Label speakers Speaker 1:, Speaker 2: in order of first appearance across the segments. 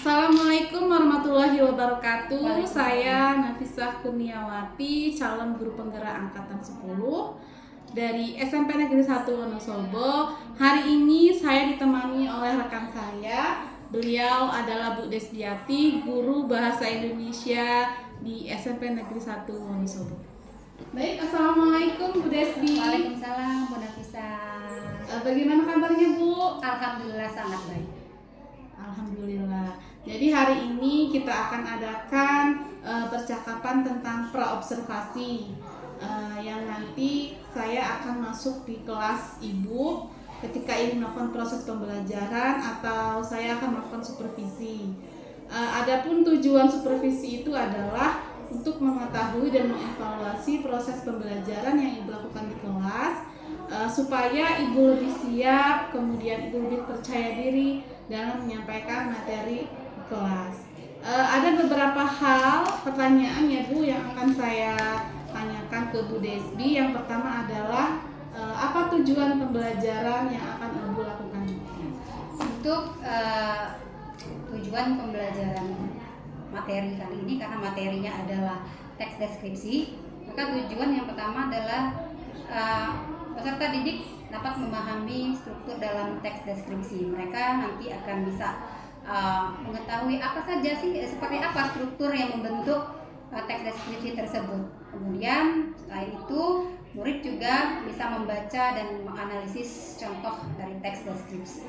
Speaker 1: Assalamualaikum warahmatullahi wabarakatuh. Saya Nafisah Kurniawati, calon guru penggerak angkatan 10 dari SMP Negeri 1 Wonosobo. Hari ini saya ditemani oleh rekan saya. Beliau adalah Bu Desdiati, guru bahasa Indonesia di SMP Negeri 1 Wonosobo. Baik, assalamualaikum Bu Desdi.
Speaker 2: Waalaikumsalam Bu Nafisah.
Speaker 1: Bagaimana kabarnya Bu?
Speaker 2: Alhamdulillah sangat baik.
Speaker 1: Alhamdulillah. Jadi hari ini kita akan adakan percakapan tentang praobservasi yang nanti saya akan masuk di kelas Ibu ketika Ibu melakukan proses pembelajaran atau saya akan melakukan supervisi. Adapun tujuan supervisi itu adalah untuk mengetahui dan mengevaluasi proses pembelajaran yang Ibu lakukan di kelas supaya Ibu lebih siap, kemudian Ibu lebih percaya diri dalam menyampaikan materi di kelas. Ada beberapa hal pertanyaan ya Bu yang akan saya tanyakan ke Bu Desbi. Yang pertama adalah apa tujuan pembelajaran yang akan Ibu lakukan?
Speaker 2: Untuk tujuan pembelajaran materi kali ini, karena materinya adalah teks deskripsi, maka tujuan yang pertama adalah peserta didik dapat memahami struktur dalam teks deskripsi. Mereka nanti akan bisa mengetahui apa saja sih, seperti apa struktur yang membentuk teks deskripsi tersebut. Kemudian selain itu, murid juga bisa membaca dan menganalisis contoh dari teks deskripsi.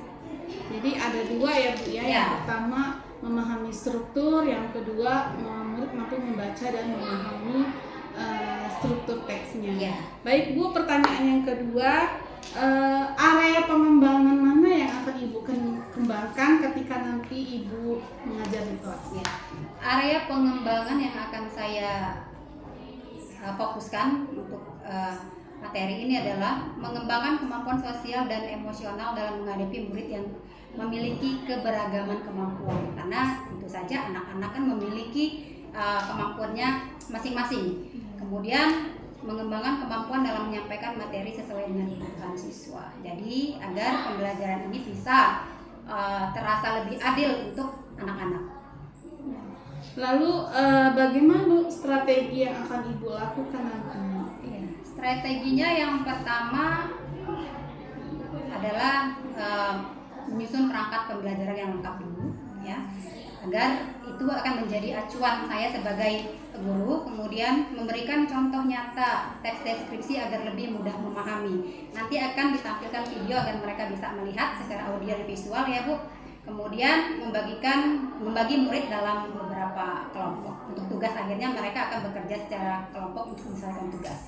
Speaker 1: Jadi ada dua ya Bu ya. Yang pertama memahami struktur, yang kedua murid mampu membaca dan memahami struktur teksnya.
Speaker 2: Ya.
Speaker 1: Baik Bu, pertanyaan yang kedua, area pengembangan mana yang akan Ibu kembangkan ketika nanti Ibu mengajar di kelas?
Speaker 2: Ya. Area pengembangan yang akan saya fokuskan untuk materi ini adalah mengembangkan kemampuan sosial dan emosional dalam menghadapi murid yang memiliki keberagaman kemampuan. Karena tentu saja anak-anak kan memiliki kemampuannya masing-masing. Kemudian mengembangkan kemampuan dalam menyampaikan materi sesuai dengan kebutuhan siswa. Jadi agar pembelajaran ini bisa terasa lebih adil untuk anak-anak.
Speaker 1: Lalu bagaimana Bu strategi yang akan Ibu lakukan nanti?
Speaker 2: Ya, strateginya yang pertama adalah menyusun perangkat pembelajaran yang lengkap dulu, ya, agar itu akan menjadi acuan saya sebagai guru. Kemudian memberikan contoh nyata teks deskripsi agar lebih mudah memahami. Nanti akan ditampilkan video agar mereka bisa melihat secara audio dan visual ya Bu. Kemudian membagi murid dalam beberapa kelompok. Untuk tugas akhirnya mereka akan bekerja secara kelompok untuk menyelesaikan tugas.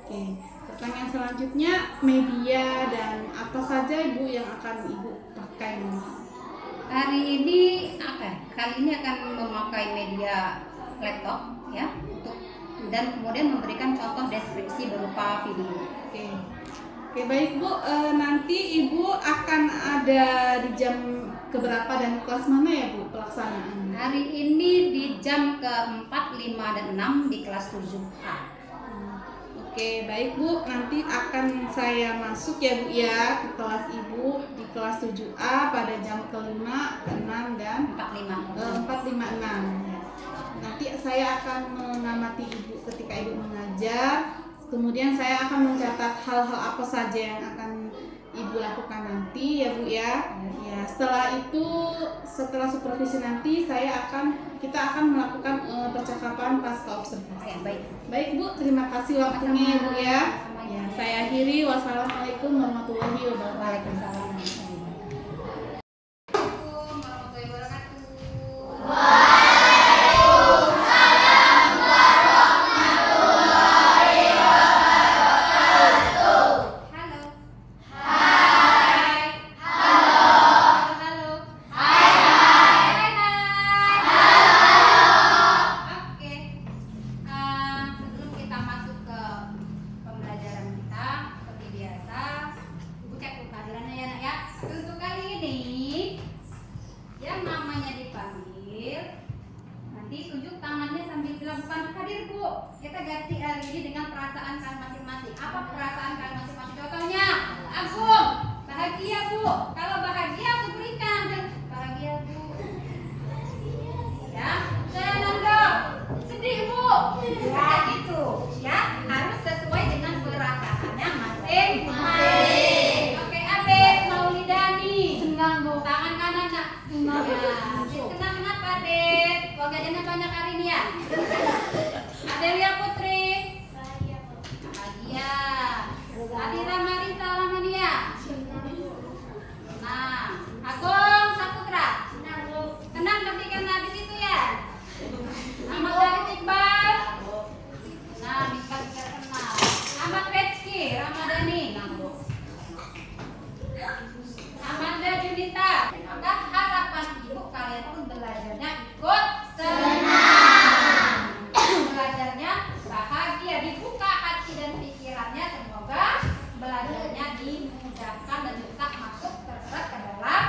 Speaker 1: Oke. Pertanyaan selanjutnya, media dan apa saja Ibu yang akan Ibu pakai?
Speaker 2: Hari ini kali ini akan memakai media laptop ya, dan kemudian memberikan contoh deskripsi berupa video.
Speaker 1: Oke, baik Bu, nanti Ibu akan ada di jam keberapa dan kelas mana ya Bu pelaksanaan?
Speaker 2: Hari ini di jam ke-4, 5, dan 6 di kelas 7A.
Speaker 1: Oke, baik Bu, nanti akan saya masuk ya Bu ya ke kelas Ibu di kelas 7A pada jam ke-5, ke-6, dan 4, 5, 6. Nanti saya akan mengamati Ibu ketika Ibu mengajar. Kemudian saya akan mencatat hal-hal apa saja yang akan Ibu lakukan nanti ya Bu ya. Ya, setelah itu, setelah supervisi nanti kita akan melakukan percakapan pasca observasi.
Speaker 2: Ya, baik.
Speaker 1: Baik Bu, terima kasih waktunya ya Bu ya. Ya, saya akhiri. Wassalamualaikum warahmatullahi wabarakatuh.
Speaker 2: Waalaikumsalam. Kita ganti hari ini dengan perasaan kalian masing-masing. Apa perasaan kalian masing-masing? Contohnya, Agung, bahagia Bu. Kalau bahagia aku berikan. Bahagia Bu.
Speaker 3: Senang Bu.
Speaker 2: Tangan kanan nak. Ya, senang kenapa Dek? Wajahnya banyak hari ini ya. Adelia Putri. Bahagia. Adira Marita Ramania. Nah, Agung Saputra. Tenang ketika habis itu ya. Ahmad David Iqbal. Nah, bisa kita kenal. Ahmad Rezki Ramadhani. Amanda Junita. Maka harapan ibu kalian pun belajarnya ikut senang. Belajarnya bahagia, dibuka hati dan pikirannya. Semoga belajarnya dimudahkan dan bisa masuk terserap ke dalam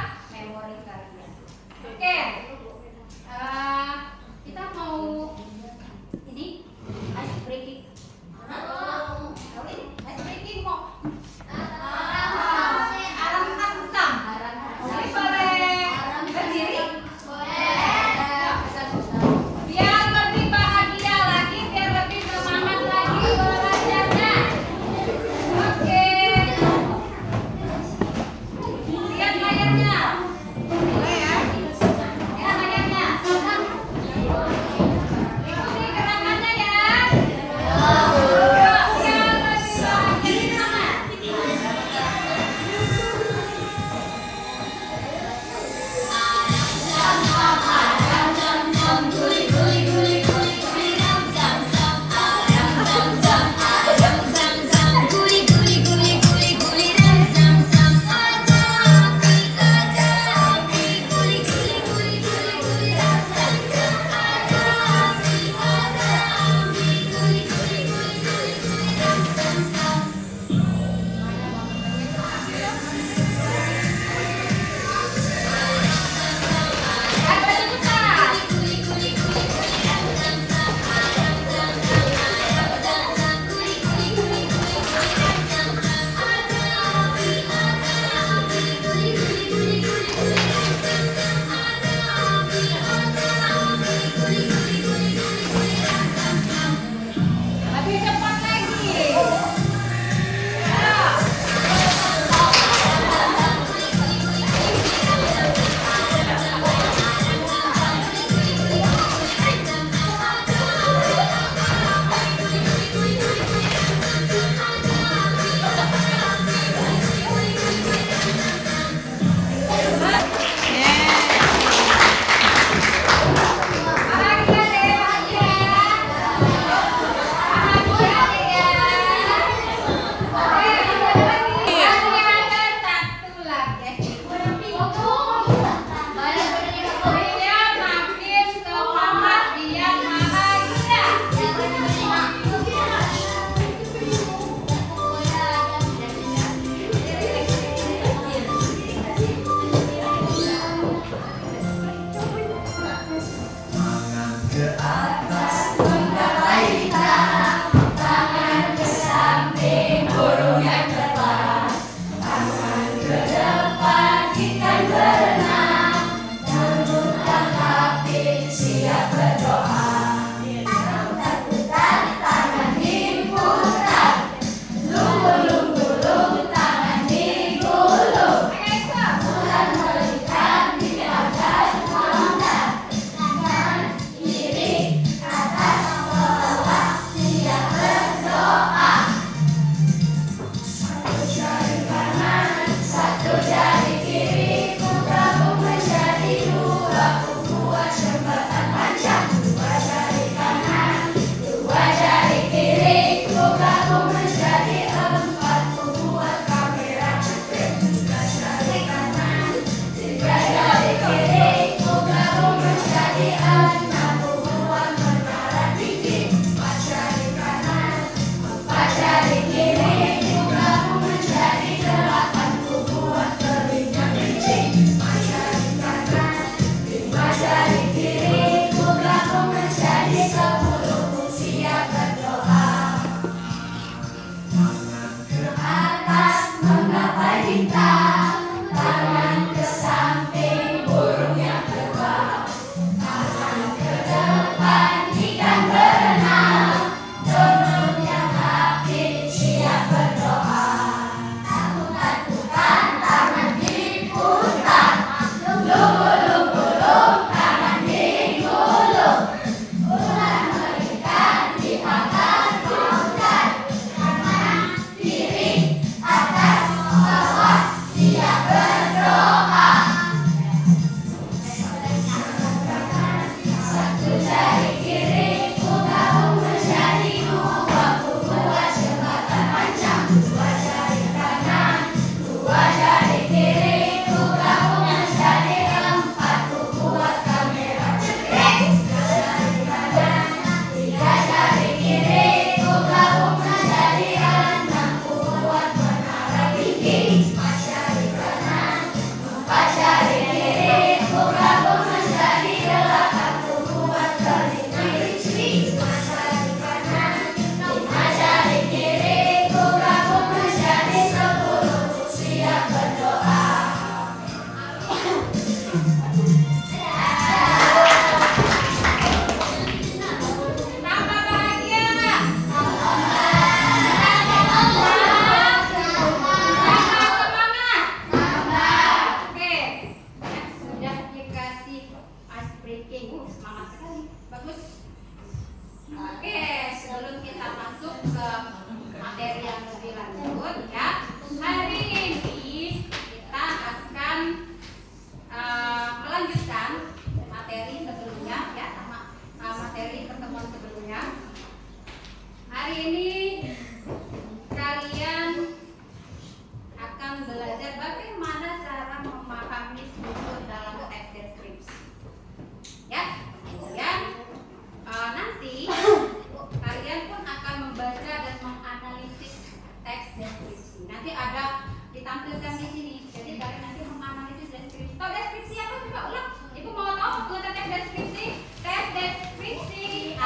Speaker 2: deskripsi? Tes deskripsi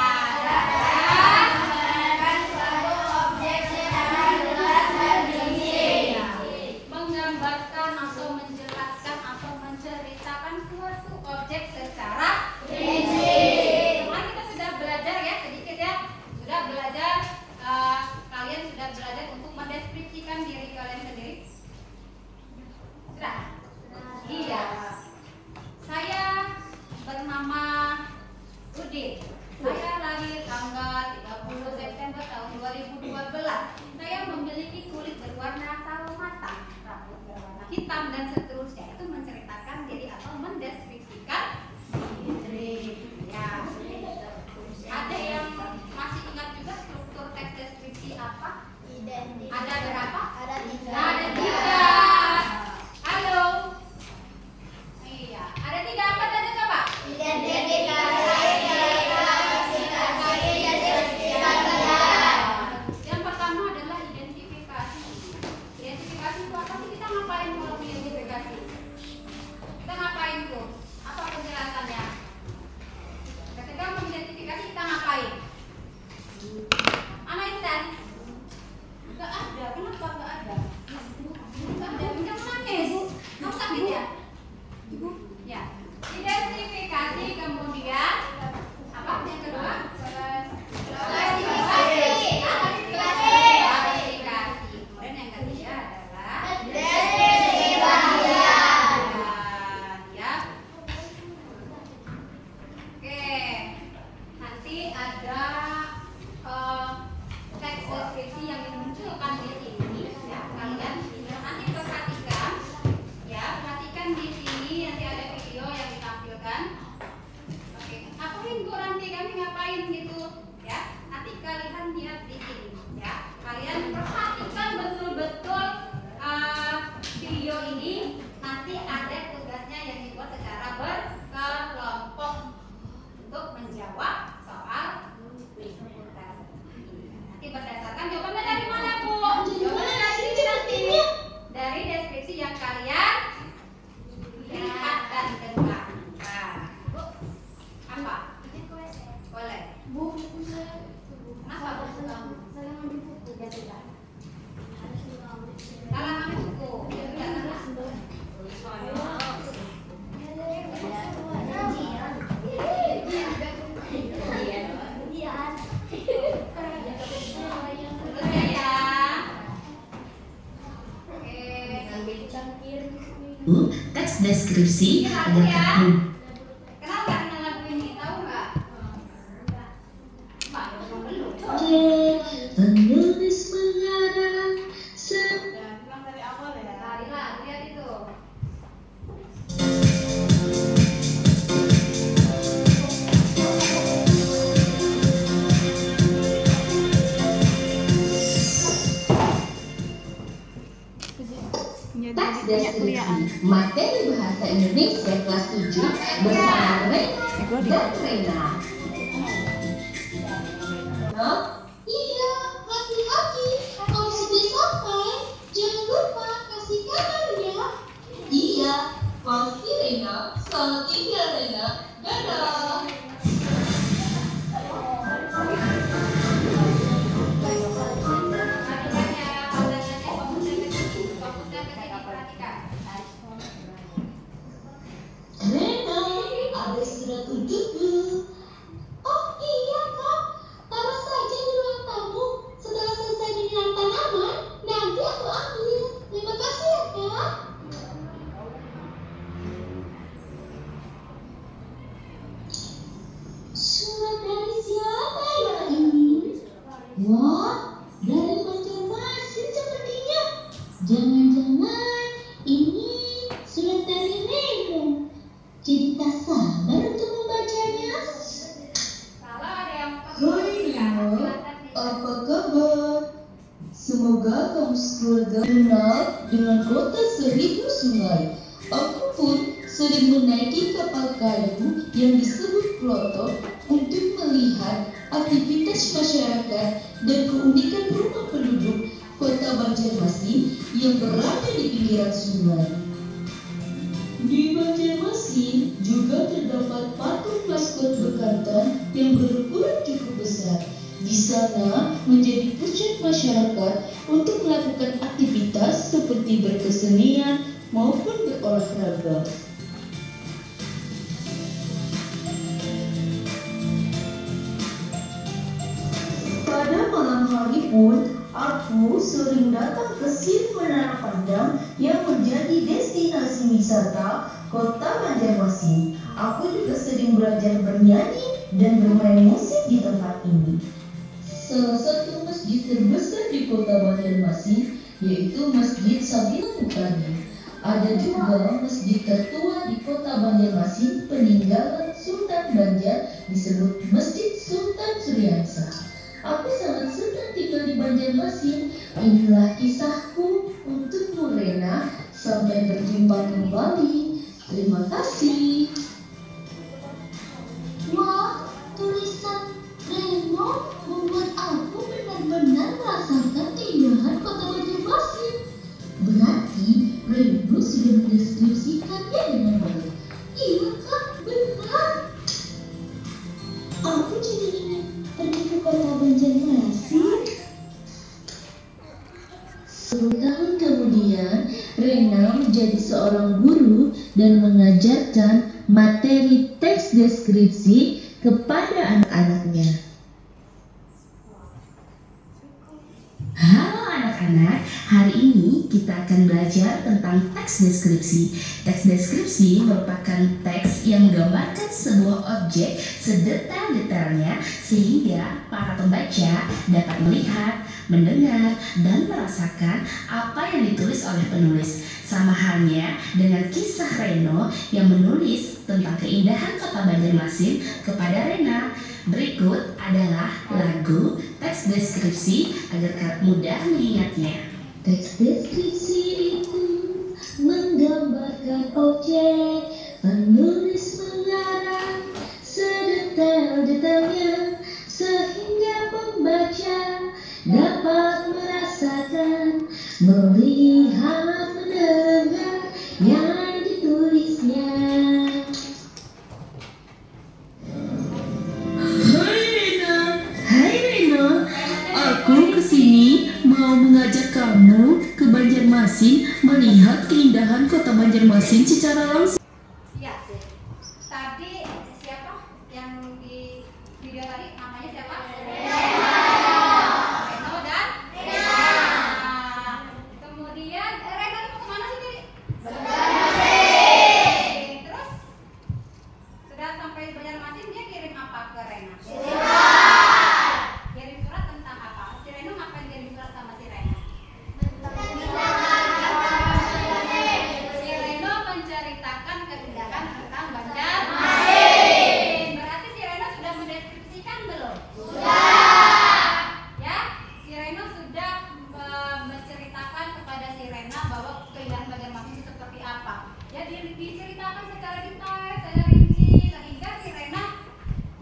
Speaker 2: menggambarkan atau menjelaskan atau menceritakan suatu objek secara rinci. Kemarin kita sudah belajar ya sedikit ya, sudah belajar kalian sudah belajar untuk mendeskripsikan diri kalian sendiri. Sudah? Iya. Saya bernama Udin. Saya lahir tanggal 30 September tahun 2012. Saya memiliki kulit berwarna sawo matang, rambut berwarna hitam dan seterusnya. Itu menceritakan diri atau mendeskripsikan diri. Ya. Ada yang masih ingat juga struktur teks deskripsi apa? Ada berapa? Ada 3. Ada 3. Halo. Iya. Ada 3 apa saja coba? Yang pertama adalah identifikasi. Identifikasi itu apa sih? Kita ngapain kalau identifikasi? Kita ngapain tuh? Apa penjelasannya? Ketika mengidentifikasi kita ngapain? Mana Intan? Gak ada. Kenapa gak ada? Gak ada. Minta menangis. Kamu sakit ya? Ya. Identifikasi kemudian apa? Yang kedua? Klasifikasi. Kemudian yang ketiga adalah deskripsi. Ya. Oke. Nanti ada teks deskripsi yang dimunculkan di sini ya. Kalian nanti perhatikan ya, perhatikan di sini nanti ada video yang ditampilkan. Oke, akuin Bu nanti kami ngapain gitu ya. Nanti kalian lihat di sini ya. Kalian perhatikan betul-betul video ini. Nanti ada tugasnya yang dibuat secara berkelompok untuk menjawab soal lingkungan. Nanti berdasarkan jawabannya dari mana Bu? Jawabannya dari sini nanti. Dari deskripsi yang kalian lihat dan dengar. Nah, Bu, apa? Boleh. Bu, kenapa Bu? Saya ngambil buku. Ya sudah. Kalau ngambil buku, ya sudah
Speaker 3: Teks deskripsi ada takhluk.
Speaker 2: Kenal nggak dengan lagu ini? Tahu nggak? Pak, belum.
Speaker 3: Penulis mengarang
Speaker 1: Bilang dari awal ya.
Speaker 2: Larilah, lihat itu.
Speaker 3: teks deskripsi materi bahasa Indonesia kelas 7 bersama Rena dan Rena.
Speaker 4: Iya, hati-hati. Kalau sudah sampai, jangan lupa kasih kabar ya.
Speaker 3: Iya, pasti Rena. Selamat tinggal Rena. Dadah.
Speaker 4: Rena, ada surat untukmu. Oh iya kak, taruh saja di ruang tamu. Setelah selesai menyiram tanaman, nanti aku ambil. Terima kasih ya kak. Surat dari siapa ya ini? Wah, dari Banjarmasin sepertinya. Jangan-jangan ini surat dari Rena. Jadi tak sabar untuk membacanya.
Speaker 2: Kalau ada yang
Speaker 3: Hai Rena, apa kabar? Semoga kamu sekeluarga kenal dengan kota 1000 sungai. Aku pun sering menaiki kapal kayu yang disebut klotok untuk melihat aktivitas masyarakat dan keunikan rumah penduduk kota Banjarmasin yang berada di pinggiran sungai. Di Banjarmasin juga terdapat patung spot bekantan yang berukuran cukup besar. Di sana menjadi pusat masyarakat untuk melakukan aktivitas seperti berkesenian maupun berolahraga. Pada malam hari pun, aku sering datang ke sini Menara Pandang yang menjadi destinasi wisata Kota Banjarmasin. Aku juga sering belajar bernyanyi dan bermain musik di tempat ini. Salah satu masjid terbesar di Kota Banjarmasin yaitu Masjid Sabila Mukani. Ada juga masjid tertua di Kota Banjarmasin peninggalan Sultan Banjar disebut Masjid Sultan Suryansa. Aku sangat senang tinggal di Banjarmasin. Inilah kisahku untukmu Rena. Sampai berjumpa kembali. Terima kasih.
Speaker 4: Wah, tulisan Reno membuat aku benar-benar merasakan keindahan Kota Banjarmasin. Berarti Reno sudah mendeskripsikannya dengan baik. Iya Kak, benar. Aku jadi ingin pergi ke Kota Banjarmasin.
Speaker 3: 10 tahun kemudian, Rena menjadi seorang guru dan mengajarkan materi teks deskripsi kepada anak-anaknya. Halo anak-anak, hari ini kita akan belajar tentang teks deskripsi. Teks deskripsi merupakan teks yang menggambarkan sebuah objek sedetail-detailnya sehingga para pembaca dapat melihat, mendengar, dan merasakan apa yang ditulis oleh penulis. Sama halnya dengan kisah Reno yang menulis tentang keindahan Kota Banjarmasin kepada Rena. Berikut adalah lagu teks deskripsi agar mudah mengingatnya.
Speaker 4: Teks deskripsi itu menggambarkan objek, penulis mengarang sedetail-detailnya sehingga pembaca dapat merasakan, melihat, mendengar yang ditulisnya.
Speaker 3: Hai Rena, aku kesini mau mengajak kamu ke Banjarmasin melihat keindahan Kota Banjarmasin secara langsung.
Speaker 2: Iya. Tadi siapa yang di video tadi namanya siapa? Reno dan Rena. Kemudian Rena mau kemana sih tadi? Terus sudah sampai Banjarmasin dia kirim apa ke Rena? Kirim surat tentang apa? Si Reno ngapain kirim surat sama si Rena? Si Reno menceritakan keindahan tentang Banjarmasin. Berarti si Reno sudah mendeskripsikan belum? Sudah. Ya, si Reno sudah menceritakan kepada si Rena bahwa keindahan Banjarmasin itu seperti apa. Ya, diceritakan secara detail, secara rinci sehingga si Rena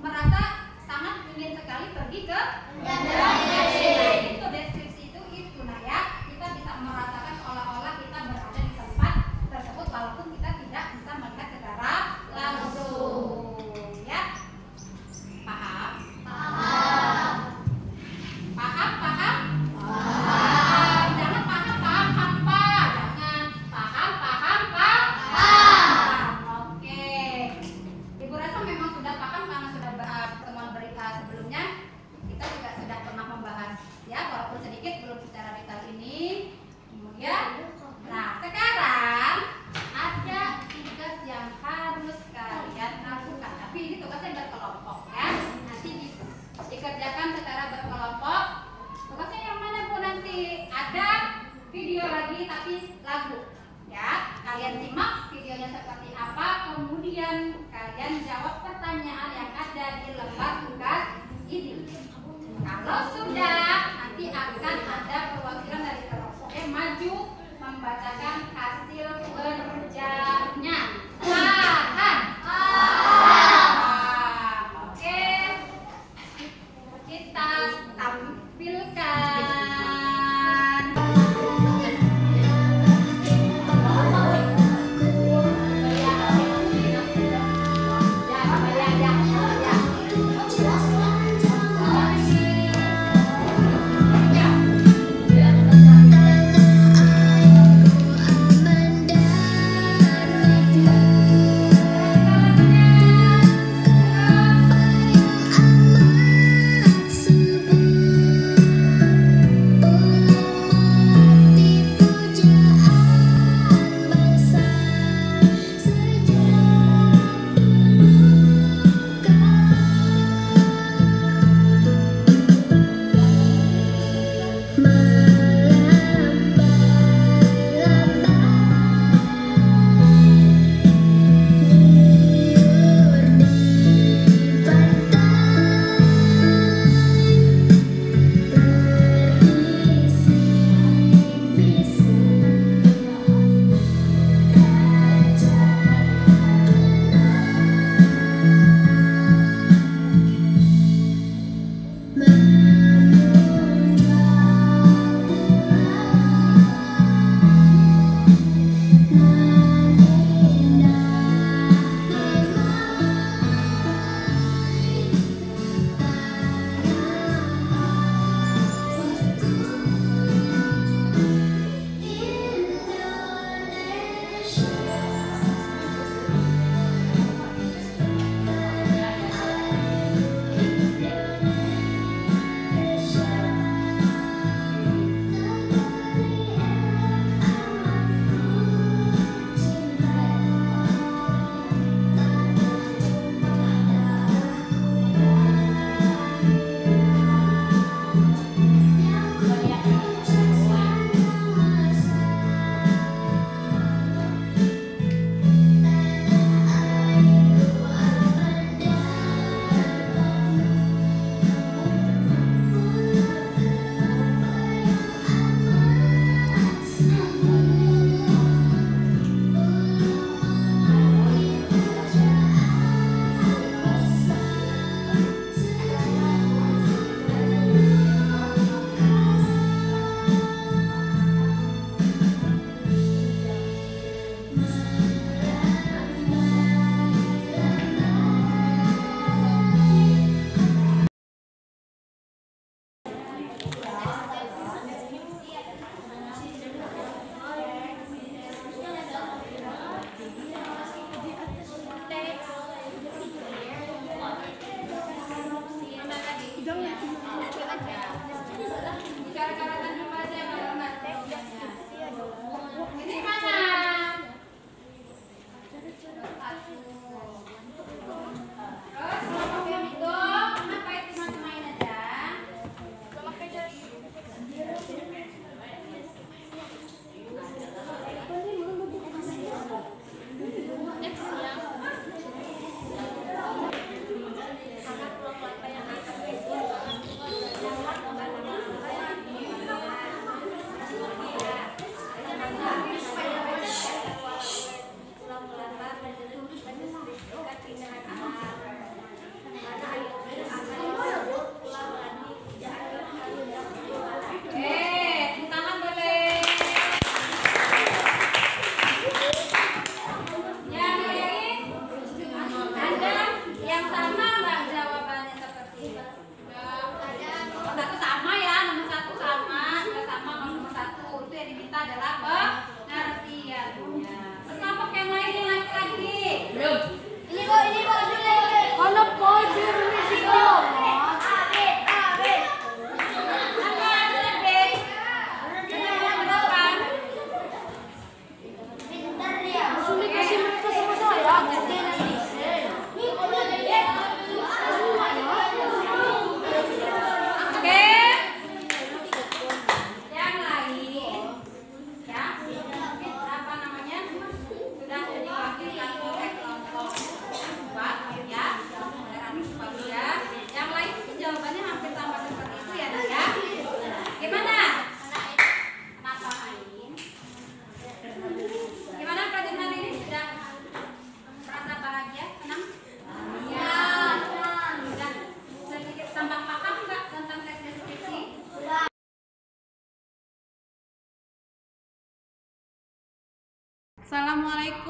Speaker 2: merasa sangat ingin sekali pergi ke Banjarmasin. Nah, itu deskripsi itu nah ya, kita bisa merasakan seolah-olah kita berada di tempat tersebut walaupun kita tidak bisa melihat secara langsung. Ya, paham? Paham. Paham? Paham? Paham. Jangan paham hampa. Jangan paham. Oke. Ibu rasa memang sudah paham karena sudah pertemuan berita sebelumnya kita juga sudah pernah membahas ya, walaupun sedikit belum secara detail ini. Kemudian, nah sekarang ada tugas yang harus kalian lakukan. Tapi ini tugasnya berkelompok ya. Nanti dikerjakan secara berkelompok. Tugasnya yang mana Bu nanti? Ada video lagi tapi lagu. Ya, kalian simak videonya seperti apa, kemudian kalian jawab pertanyaan yang ada di lembar tugas ini. Kalau sudah, nanti akan ada perwakilan dari kelompoknya maju membacakan hasil kerjanya. Paham? Paham. Oke. Kita tampilkan. Ya.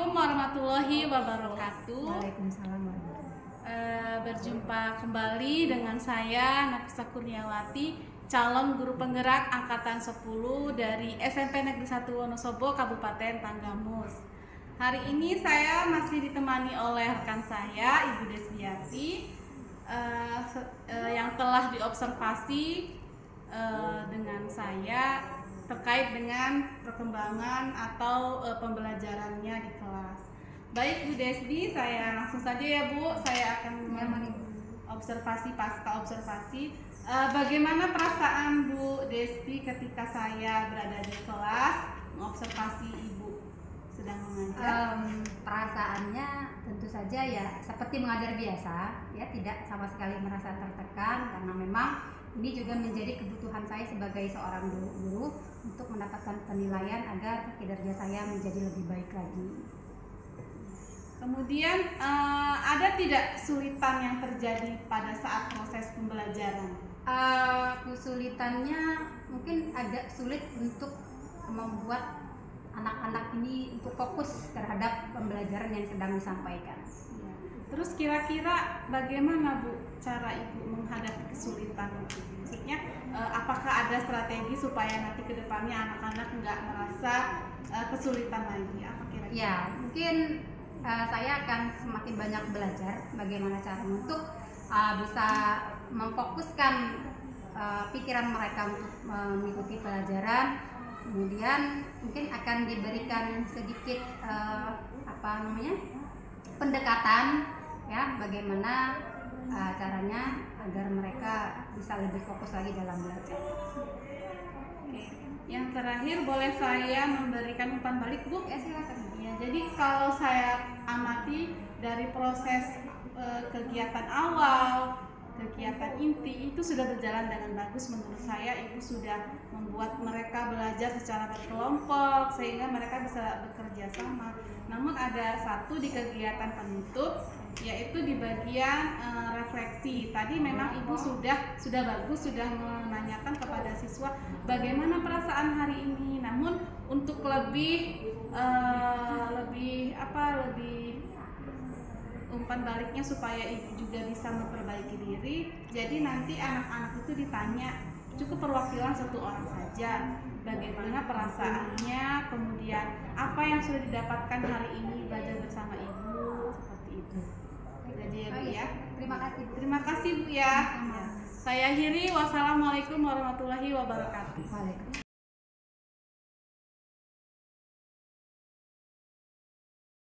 Speaker 1: Assalamualaikum warahmatullahi wabarakatuh.
Speaker 2: Waalaikumsalam warahmatullahi wabarakatuh.
Speaker 1: Berjumpa kembali dengan saya Nafisa Kurniawati, calon guru penggerak angkatan 10 dari SMP Negeri 1 Wonosobo, Kabupaten Tanggamus. Hari ini saya masih ditemani oleh rekan saya, Ibu Desbiati, yang telah diobservasi dengan saya terkait dengan perkembangan atau pembelajarannya di kelas. Baik Bu Desbi, saya langsung saja ya Bu, saya akan observasi pasca observasi. Bagaimana perasaan Bu Desbi ketika saya berada di kelas mengobservasi Ibu sedang mengajar?
Speaker 2: Perasaannya tentu saja ya seperti mengajar biasa, ya tidak sama sekali merasa tertekan karena memang ini juga menjadi kebutuhan saya sebagai seorang guru untuk mendapatkan penilaian agar kinerja saya menjadi lebih baik lagi.
Speaker 1: Kemudian ada tidak kesulitan yang terjadi pada saat proses pembelajaran?
Speaker 2: Kesulitannya mungkin agak sulit untuk membuat anak-anak ini untuk fokus terhadap pembelajaran yang sedang disampaikan.
Speaker 1: Terus kira-kira bagaimana Bu cara Ibu menghadapi kesulitan itu? Maksudnya apakah ada strategi supaya nanti ke depannya anak-anak nggak merasa kesulitan lagi? Apa kira-kira?
Speaker 2: Ya, mungkin saya akan semakin banyak belajar bagaimana cara untuk bisa memfokuskan pikiran mereka untuk mengikuti pelajaran. Kemudian mungkin akan diberikan sedikit pendekatan, ya, bagaimana caranya agar mereka bisa lebih fokus lagi dalam belajar.
Speaker 1: Yang terakhir boleh saya memberikan umpan balik Bu?
Speaker 2: Ya, silakan.
Speaker 1: Ya, jadi kalau saya amati dari proses kegiatan awal, kegiatan inti itu sudah berjalan dengan bagus menurut saya. Ibu sudah membuat mereka belajar secara berkelompok sehingga mereka bisa bekerja sama. Namun ada satu di kegiatan penutup, yaitu di bagian refleksi. Tadi memang Ibu sudah bagus, sudah menanyakan kepada siswa bagaimana perasaan hari ini. Namun untuk lebih umpan baliknya supaya Ibu juga bisa memperbaiki diri. Jadi nanti anak-anak itu ditanya, cukup perwakilan satu orang saja, bagaimana perasaannya, kemudian apa yang sudah didapatkan hari ini belajar bersama Ibu, seperti itu. Jadi ya Bu ya.
Speaker 2: Terima kasih.
Speaker 1: Terima kasih Bu ya. Saya akhiri, wassalamualaikum warahmatullahi wabarakatuh.
Speaker 2: Waalaikumsalam.